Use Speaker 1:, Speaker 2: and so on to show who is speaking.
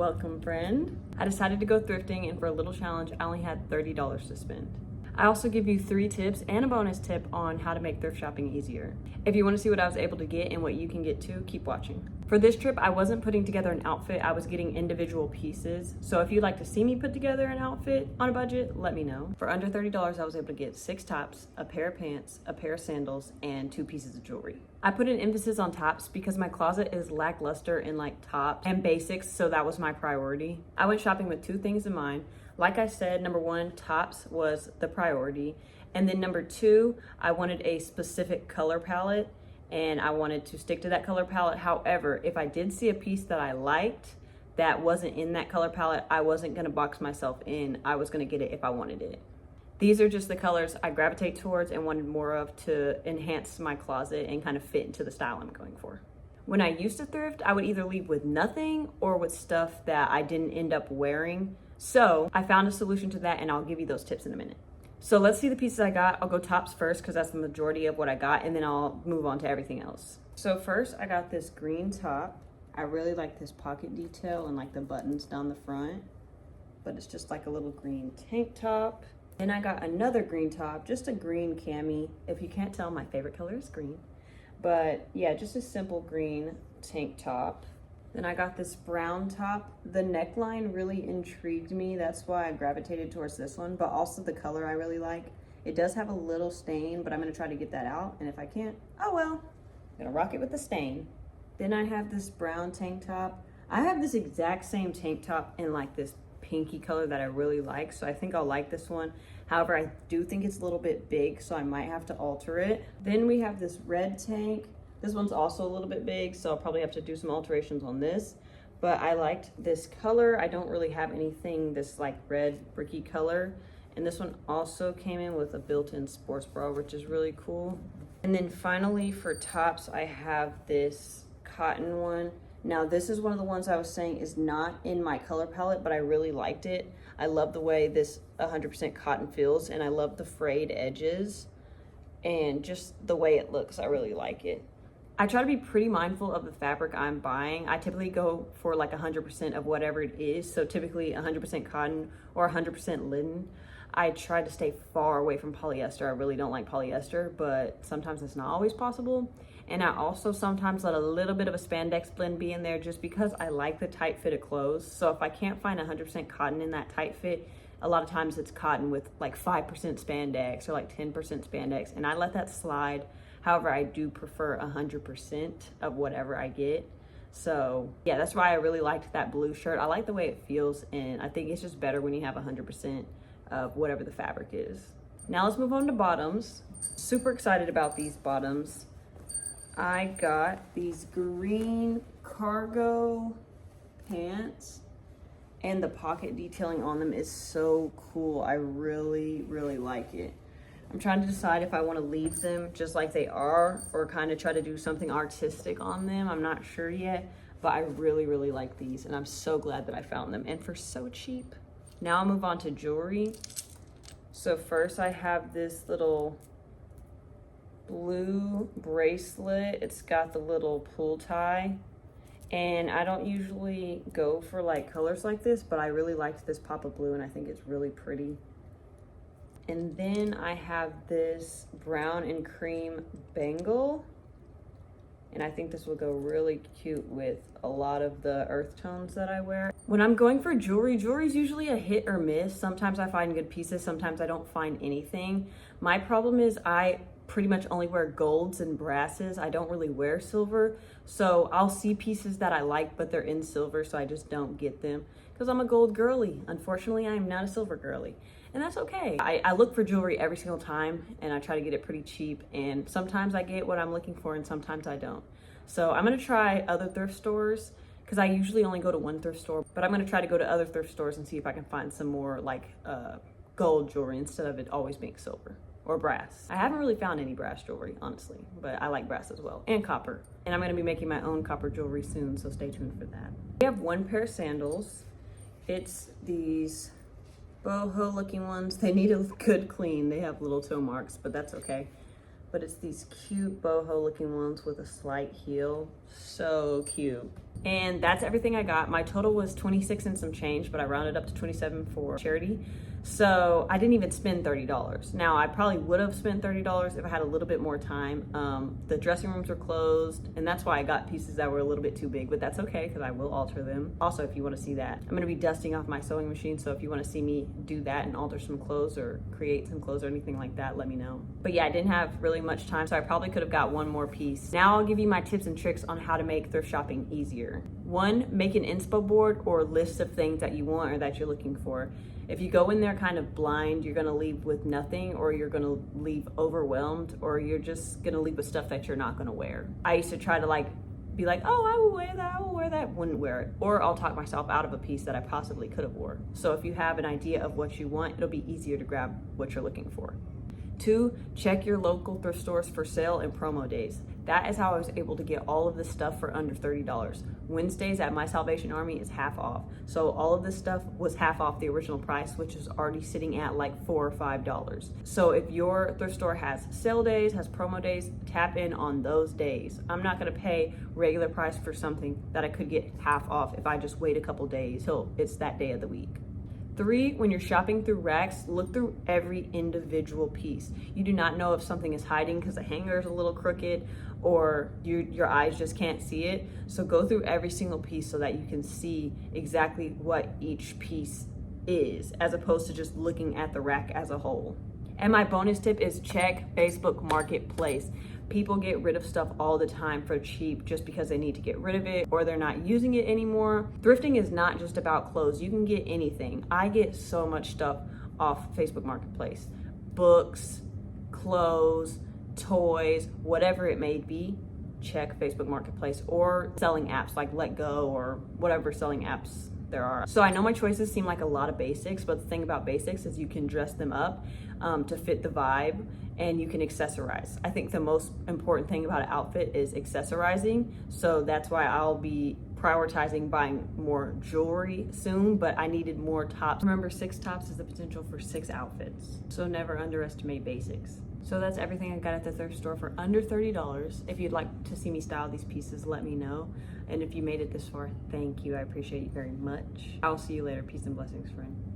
Speaker 1: Welcome, friend. I decided to go thrifting, and for a little challenge, I only had $30 to spend. I also give you 3 tips and a bonus tip on how to make thrift shopping easier. If you want to see what I was able to get and what you can get too, keep watching. For this trip, I wasn't putting together an outfit, I was getting individual pieces. So if you'd like to see me put together an outfit on a budget, let me know. For under $30, I was able to get 6 tops, a pair of pants, a pair of sandals, and 2 pieces of jewelry. I put an emphasis on tops because my closet is lackluster in like tops and basics, so that was my priority. I went shopping with 2 things in mind. Like I said, number 1, tops was the priority. And then number 2, I wanted a specific color palette and I wanted to stick to that color palette. However, if I did see a piece that I liked that wasn't in that color palette, I wasn't gonna box myself in. I was gonna get it if I wanted it. These are just the colors I gravitate towards and wanted more of to enhance my closet and kind of fit into the style I'm going for. When I used to thrift, I would either leave with nothing or with stuff that I didn't end up wearing. So I found a solution to that and I'll give you those tips in a minute. So let's see the pieces I got. I'll go tops first because that's the majority of what I got, and then I'll move on to everything else. So first I got this green top. I really like this pocket detail and like the buttons down the front, but it's just like a little green tank top. Then I got another green top, just a green cami. If you can't tell, my favorite color is green. But yeah, just a simple green tank top. Then I got this brown top. The neckline really intrigued me. That's why I gravitated towards this one, but also the color I really like. It does have a little stain, but I'm gonna try to get that out. And if I can't, oh well, I'm gonna rock it with the stain. Then I have this brown tank top. I have this exact same tank top in like this pinky color that I really like, so I think I'll like this one. However, I do think it's a little bit big, so I might have to alter it. Then we have this red tank. This one's also a little bit big, so I'll probably have to do some alterations on this, but I liked this color. I don't really have anything this like red bricky color. And this one also came in with a built-in sports bra, which is really cool. And then finally for tops, I have this cotton one. Now this is one of the ones I was saying is not in my color palette, but I really liked it. I love the way this 100% cotton feels, and I love the frayed edges and just the way it looks. I really like it. I try to be pretty mindful of the fabric I'm buying. I typically go for like 100% of whatever it is. So typically 100% cotton or 100% linen. I try to stay far away from polyester. I really don't like polyester, but sometimes it's not always possible. And I also sometimes let a little bit of a spandex blend be in there just because I like the tight fit of clothes. So if I can't find 100% cotton in that tight fit, a lot of times it's cotton with like 5% spandex or like 10% spandex, and I let that slide. However, I do prefer 100% of whatever I get. So yeah, that's why I really liked that blue shirt. I like the way it feels, and I think it's just better when you have 100% of whatever the fabric is. Now let's move on to bottoms. Super excited about these bottoms. I got these green cargo pants, and the pocket detailing on them is so cool. I really, really like it. I'm trying to decide if I want to leave them just like they are or kind of try to do something artistic on them. I'm not sure yet, but I really, really like these, and I'm so glad that I found them, and for so cheap. Now I'll move on to jewelry. So first I have this little blue bracelet. It's got the little pull tie, and I don't usually go for like colors like this, but I really liked this pop of blue and I think it's really pretty. And then I have this brown and cream bangle, and I think this will go really cute with a lot of the earth tones that I wear. When I'm going for jewelry, jewelry's usually a hit or miss. Sometimes I find good pieces, sometimes I don't find anything. My problem is I pretty much only wear golds and brasses. I don't really wear silver, so I'll see pieces that I like, but they're in silver, so I just don't get them because I'm a gold girly. Unfortunately, I am not a silver girly. And that's okay. I look for jewelry every single time, and I try to get it pretty cheap, and sometimes I get what I'm looking for and sometimes I don't. So I'm gonna try other thrift stores because I usually only go to one thrift store, but I'm gonna try to go to other thrift stores and see if I can find some more like gold jewelry instead of it always being silver or brass. I haven't really found any brass jewelry, honestly, but I like brass as well, and copper. And I'm gonna be making my own copper jewelry soon, so stay tuned for that. We have one pair of sandals. It's these boho looking ones. They need a good clean. They have little toe marks, but that's okay. But it's these cute boho looking ones with a slight heel. So cute. And that's everything I got. My total was 26 and some change, but I rounded up to 27 for charity. So I didn't even spend $30. Now I probably would have spent $30 if I had a little bit more time. The dressing rooms were closed, and that's why I got pieces that were a little bit too big, but that's okay because I will alter them. Also, if you want to see that, I'm gonna be dusting off my sewing machine. So if you want to see me do that and alter some clothes or create some clothes or anything like that, let me know. But yeah, I didn't have really much time, so I probably could have got one more piece. Now I'll give you my tips and tricks on how to make thrift shopping easier. 1, make an inspo board or list of things that you want or that you're looking for. If you go in there kind of blind, you're gonna leave with nothing, or you're gonna leave overwhelmed, or you're just gonna leave with stuff that you're not gonna wear. I used to try to be like, oh, I will wear that, wouldn't wear it. Or I'll talk myself out of a piece that I possibly could have wore. So if you have an idea of what you want, it'll be easier to grab what you're looking for. 2, check your local thrift stores for sale and promo days. That is how I was able to get all of this stuff for under $30. Wednesdays at My Salvation Army is half off. So all of this stuff was half off the original price, which is already sitting at like $4 or $5. So if your thrift store has sale days, has promo days, tap in on those days. I'm not gonna pay regular price for something that I could get half off if I just wait a couple days till it's that day of the week. 3, when you're shopping through racks, look through every individual piece. You do not know if something is hiding because the hanger is a little crooked or your eyes just can't see it. So go through every single piece so that you can see exactly what each piece is, as opposed to just looking at the rack as a whole. And my bonus tip is check Facebook Marketplace. People get rid of stuff all the time for cheap just because they need to get rid of it or they're not using it anymore. Thrifting is not just about clothes. You can get anything. I get so much stuff off Facebook Marketplace. Books, clothes, toys, whatever it may be. Check Facebook Marketplace or selling apps like Let Go or whatever selling apps there are. So I know my choices seem like a lot of basics, but the thing about basics is you can dress them up to fit the vibe, and you can accessorize. I think the most important thing about an outfit is accessorizing. So that's why I'll be prioritizing buying more jewelry soon, but I needed more tops. Remember, 6 tops is the potential for 6 outfits. So never underestimate basics. So that's everything I got at the thrift store for under $30. If you'd like to see me style these pieces, let me know. And if you made it this far, thank you. I appreciate you very much. I'll see you later. Peace and blessings, friend.